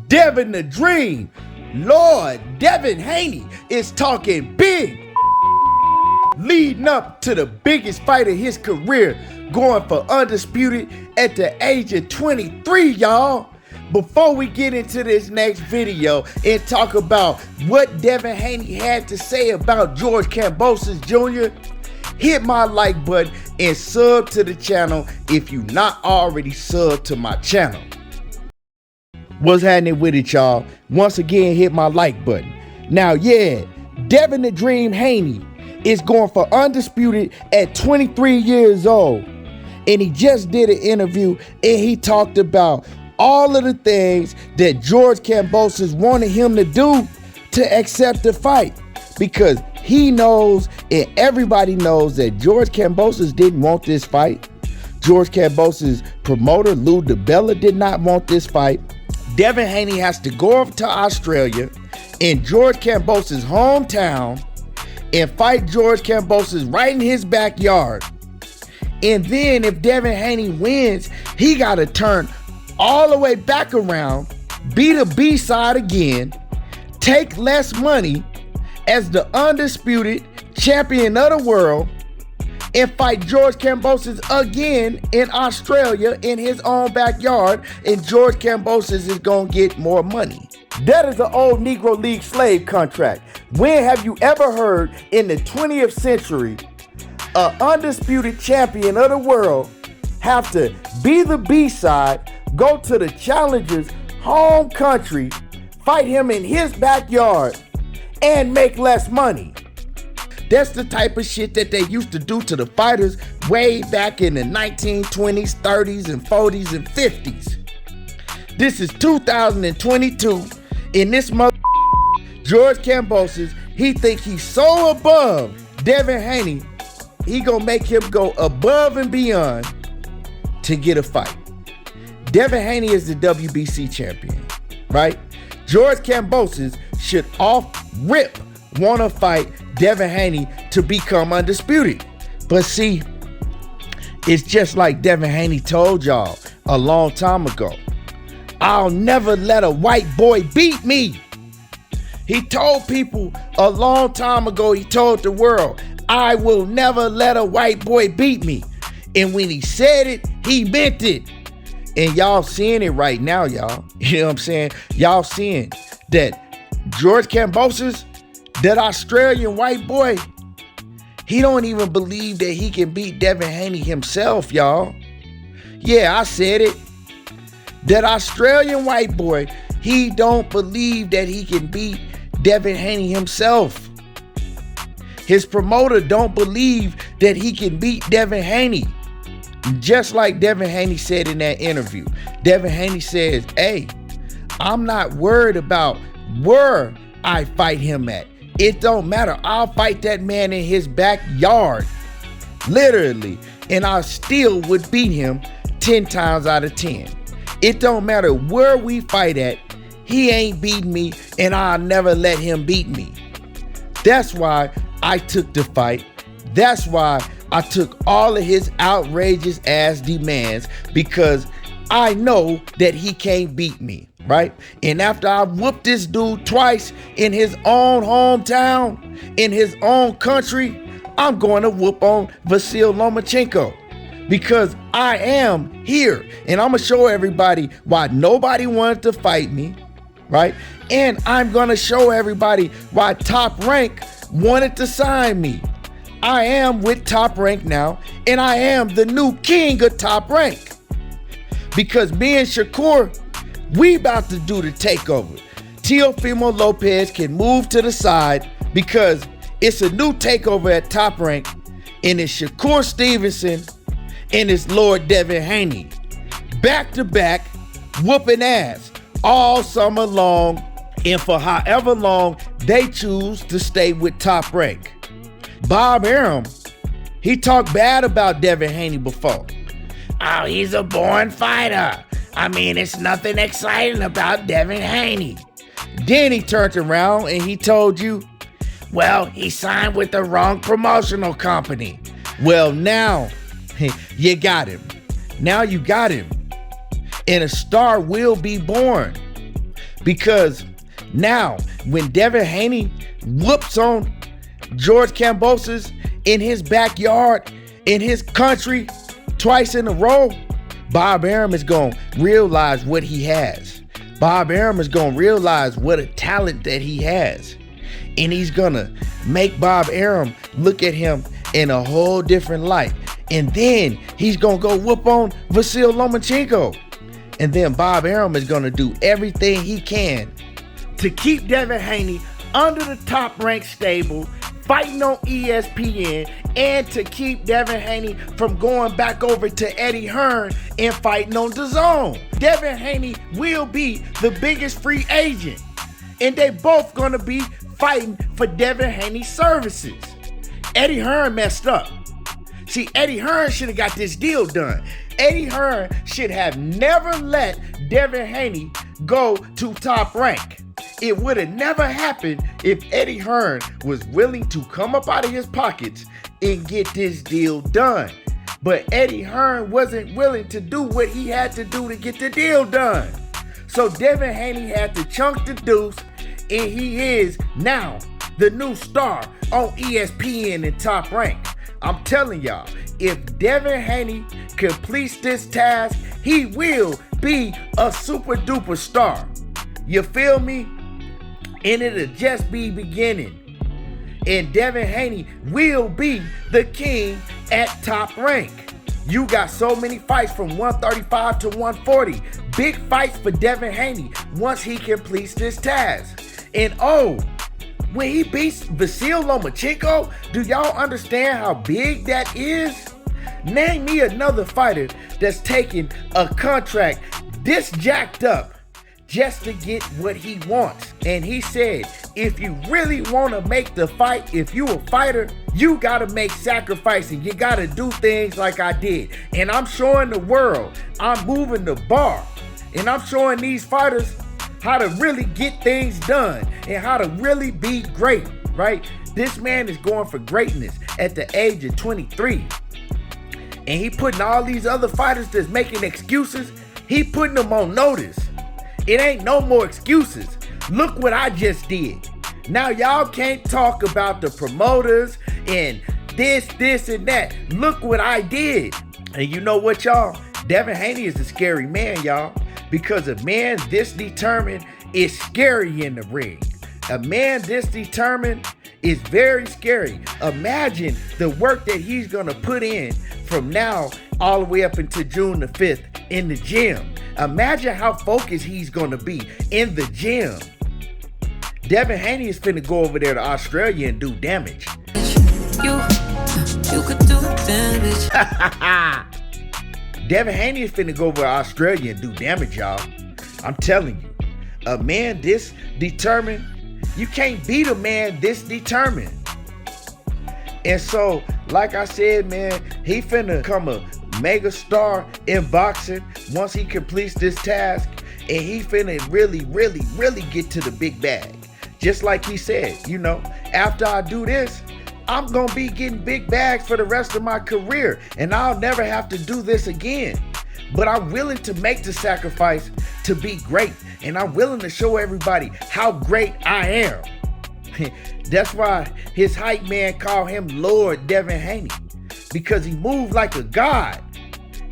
Devin the Dream, Lord Devin Haney is talking big, leading up to the biggest fight of his career, going for Undisputed at the age of 23, y'all. Before we get into this next video and talk about what Devin Haney had to say about George Kambosos Jr., hit my like button and sub to the channel if you not already subbed to my channel. What's happening with it, y'all? Once again, hit my like button. Now, yeah, Devin the Dream Haney is going for Undisputed at 23 years old. And he just did an interview and he talked about all of the things that George Kambosos wanted him to do to accept the fight. Because he knows and everybody knows that George Kambosos didn't want this fight. George Kambosos' promoter, Lou DiBella, did not want this fight. Devin Haney has to go over to Australia in George Kambosos' hometown and fight George Kambosos right in his backyard. And then if Devin Haney wins, he got to turn all the way back around, be the B-side again, take less money as the undisputed champion of the world, and fight George Kambosos again in Australia in his own backyard, and George Kambosos is gonna get more money. That is an old Negro League slave contract. When have you ever heard in the 20th century an undisputed champion of the world have to be the B-side, go to the challenger's home country, fight him in his backyard, and make less money? That's the type of shit that they used to do to the fighters way back in the 1920s, 30s, and 40s, and 50s. This is 2022, and this George Kambosos, he think he's so above Devin Haney, he gonna make him go above and beyond to get a fight. Devin Haney is the WBC champion, right? George Kambosos should off rip want to fight Devin Haney to become undisputed. But see, it's just like Devin Haney told y'all a long time ago. I'll never let a white boy beat me. He told people a long time ago, he told the world, I will never let a white boy beat me. And when he said it, he meant it. And y'all seeing it right now, y'all. You know what I'm saying? Y'all seeing that George Kambosos, that Australian white boy, he don't even believe that he can beat Devin Haney himself, y'all. Yeah, I said it. That Australian white boy, he don't believe that he can beat Devin Haney himself. His promoter don't believe that he can beat Devin Haney. Just like Devin Haney said in that interview. Devin Haney says, hey, I'm not worried about where I fight him at. It don't matter. I'll fight that man in his backyard, literally, and I still would beat him 10 times out of 10. It don't matter where we fight at. He ain't beating me, and I'll never let him beat me. That's why I took the fight. That's why I took all of his outrageous ass demands, because I know that he can't beat me, right? And after I whooped this dude twice in his own hometown, in his own country, I'm going to whoop on Vasil Lomachenko, because I am here. And I'm going to show everybody why nobody wanted to fight me, right? And I'm going to show everybody why Top Rank wanted to sign me. I am with Top Rank now, and I am the new king of Top Rank. Because me and Shakur, we about to do the takeover. Teofimo Lopez can move to the side because it's a new takeover at Top Rank, and it's Shakur Stevenson and it's Lord Devin Haney. Back to back, whooping ass all summer long, and for however long they choose to stay with Top Rank. Bob Arum, he talked bad about Devin Haney before. Oh, he's a born fighter. I mean, it's nothing exciting about Devin Haney. Then he turned around and he told you, well, he signed with the wrong promotional company. Well, now you got him. Now you got him. And a star will be born. Because now when Devin Haney whoops on George Kambosos in his backyard, in his country, twice in a row, Bob Arum is going to realize what he has. Bob Arum is going to realize what a talent that he has. And he's going to make Bob Arum look at him in a whole different light. And then he's going to go whoop on Vasyl Lomachenko. And then Bob Arum is going to do everything he can to keep Devin Haney under the top-ranked stable, fighting on ESPN, and to keep Devin Haney from going back over to Eddie Hearn and fighting on DAZN. Devin Haney will be the biggest free agent, and they both gonna be fighting for Devin Haney's services. Eddie Hearn messed up. See, Eddie Hearn should have got this deal done. Eddie Hearn should have never let Devin Haney go to Top Rank. It would have never happened if Eddie Hearn was willing to come up out of his pockets and get this deal done. But Eddie Hearn wasn't willing to do what he had to do to get the deal done. So Devin Haney had to chunk the deuce, and he is now the new star on ESPN and Top Rank. I'm telling y'all, if Devin Haney completes this task, he will be a super duper star. You feel me? And it'll just be beginning. And Devin Haney will be the king at Top Rank. You got so many fights from 135 to 140. Big fights for Devin Haney once he completes this task. And when he beats Vasyl Lomachenko, do y'all understand how big that is? Name me another fighter that's taking a contract this jacked up just to get what he wants. And he said, if you really want to make the fight, if you a fighter, you got to make sacrifices. You got to do things like I did. And I'm showing the world, I'm moving the bar. And I'm showing these fighters how to really get things done and how to really be great, right? This man is going for greatness at the age of 23. And he putting all these other fighters that's making excuses, he putting them on notice. It ain't no more excuses. Look what I just did. Now y'all can't talk about the promoters and this and that. Look what I did. And you know what, y'all? Devin Haney is a scary man, y'all. Because a man this determined is scary in the ring. A man this determined is very scary. Imagine the work that he's gonna put in from now all the way up until June the 5th in the gym. Imagine how focused he's gonna be in the gym. Devin Haney is finna go over there to Australia and do damage. You could do damage. Devin Haney is finna go over to Australia and do damage, y'all. I'm telling you. A man this determined, you can't beat a man this determined. And so, like I said, man, he finna come a mega star in boxing once he completes this task, and he finna really get to the big bag. Just like he said, you know, after I do this, I'm gonna be getting big bags for the rest of my career, and I'll never have to do this again. But I'm willing to make the sacrifice to be great, and I'm willing to show everybody how great I am. That's why his hype man called him Lord Devin Haney, because he moved like a god.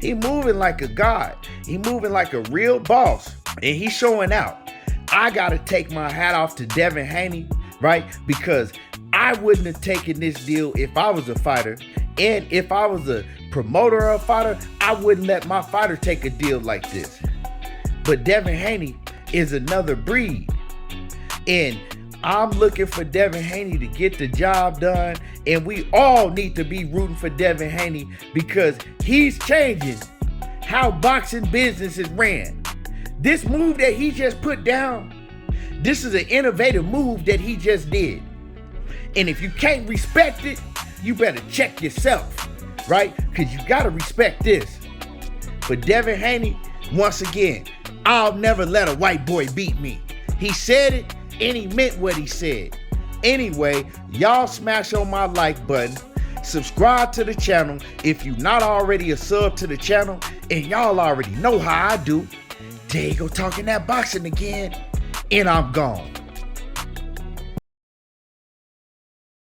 He moving like a god. He moving like a real boss, and he's showing out. I gotta take my hat off to Devin Haney, right? Because I wouldn't have taken this deal if I was a fighter, and if I was a promoter or a fighter, I wouldn't let my fighter take a deal like this. But Devin Haney is another breed, and I'm looking for Devin Haney to get the job done, and we all need to be rooting for Devin Haney because he's changing how boxing business is ran. This move that he just put down, this is an innovative move that he just did. And if you can't respect it, you better check yourself, right? Because you got to respect this. But Devin Haney, once again, I'll never let a white boy beat me. He said it, and he meant what he said. Anyway, y'all smash on my like button. Subscribe to the channel if you're not already a sub to the channel. And y'all already know how I do. There you go, talking that boxing again. and I'm gone.